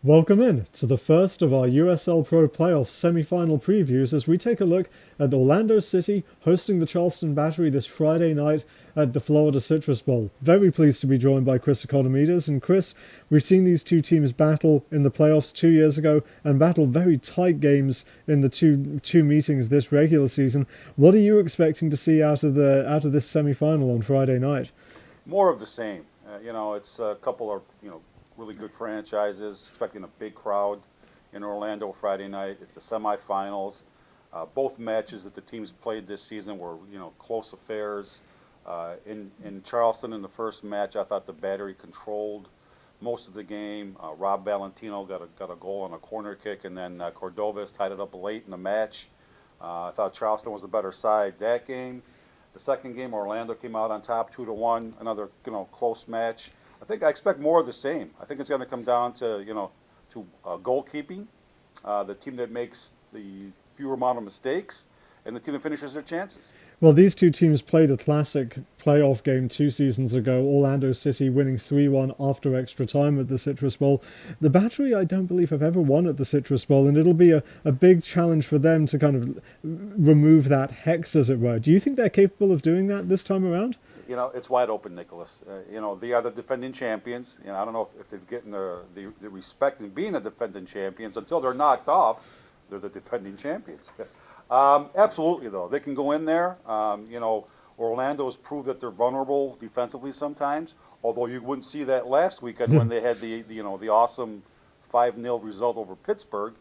Welcome in to the first of our USL Pro Playoffs semi-final previews as we take a look at Orlando City hosting the Charleston Battery this Friday night at the Florida Citrus Bowl. Very pleased to be joined by Chris Economides. And Chris, we've seen these two teams battle in the playoffs 2 years ago and battle very tight games in the two meetings this regular season. What are you expecting to see out of this semi-final on Friday night? More of the same. It's a couple of really good franchises. Expecting a big crowd in Orlando Friday night. It's the semifinals. Both matches that the teams played this season were close affairs. In Charleston in the first match, I thought the Battery controlled most of the game. Rob Valentino got a goal on a corner kick, and then Cordovez tied it up late in the match. I thought Charleston was the better side that game. The second game, Orlando came out on top 2-1. Another close match. I expect more of the same. I think it's going to come down to goalkeeping, the team that makes the fewer amount of mistakes, and the team that finishes their chances. Well, these two teams played a classic playoff game 2 seasons ago, Orlando City winning 3-1 after extra time at the Citrus Bowl. The Battery, I don't believe, have ever won at the Citrus Bowl, and it'll be a big challenge for them to kind of remove that hex, as it were. Do you think they're capable of doing that this time around? It's wide open, Nicholas. They are the defending champions. I don't know if they've gotten the respect in being the defending champions. Until they're knocked off, they're the defending champions. Absolutely, though. They can go in there. Orlando's proved that they're vulnerable defensively sometimes, although you wouldn't see that last weekend when they had the awesome 5-0 result over Pittsburgh.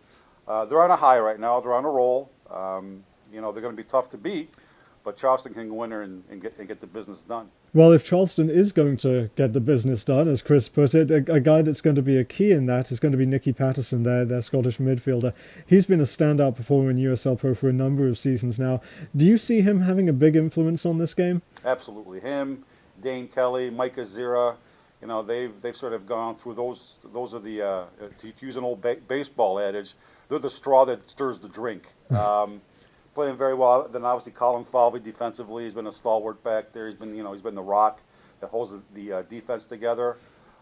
They're on a high right now. They're on a roll. They're going to be tough to beat, but Charleston can go in there and get the business done. Well, if Charleston is going to get the business done, as Chris put it, a guy that's going to be a key in that is going to be Nicky Patterson, their Scottish midfielder. He's been a standout performer in USL Pro for a number of seasons now. Do you see him having a big influence on this game? Absolutely. Him, Dane Kelly, Mike Azira, they've sort of gone through those are the, to use an old baseball adage, they're the straw that stirs the drink. Playing very well. Then obviously Colin Falvey defensively, he's been a stalwart back there. He's been the rock that holds the defense together.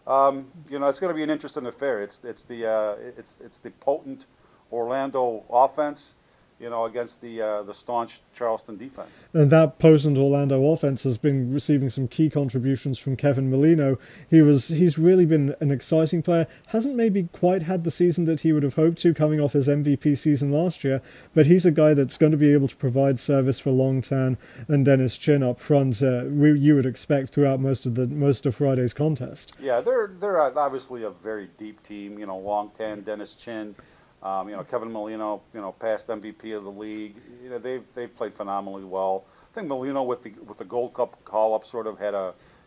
It's going to be an interesting affair. It's the potent Orlando offense, against the staunch Charleston defense. And that potent Orlando offense has been receiving some key contributions from Kevin Molino. He's really been an exciting player. Hasn't maybe quite had the season that he would have hoped to, coming off his MVP season last year, but he's a guy that's going to be able to provide service for Long Tan and Dennis Chin up front. You would expect throughout most of Friday's contest. Yeah, they're obviously a very deep team. Long Tan, Dennis Chin. Kevin Molino, past MVP of the league. They've played phenomenally well. I think Molino with the Gold Cup call up sort of had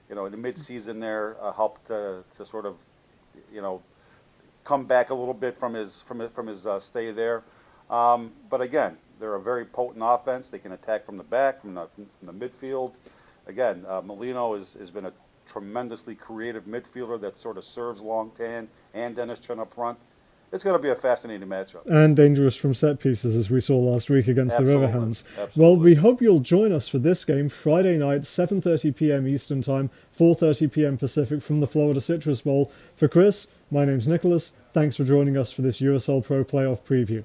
in the mid-season there helped to sort of come back a little bit from his stay there. But again, they're a very potent offense. They can attack from the back, from the midfield. Again, Molino has been a tremendously creative midfielder that sort of serves Long Tan and Dennis Chen up front. It's going to be a fascinating matchup. And dangerous from set pieces, as we saw last week against the Riverhounds. Absolutely. Well, we hope you'll join us for this game Friday night, 7:30 p.m. Eastern Time, 4:30 p.m. Pacific from the Florida Citrus Bowl. For Chris, my name's Nicholas. Thanks for joining us for this USL Pro Playoff preview.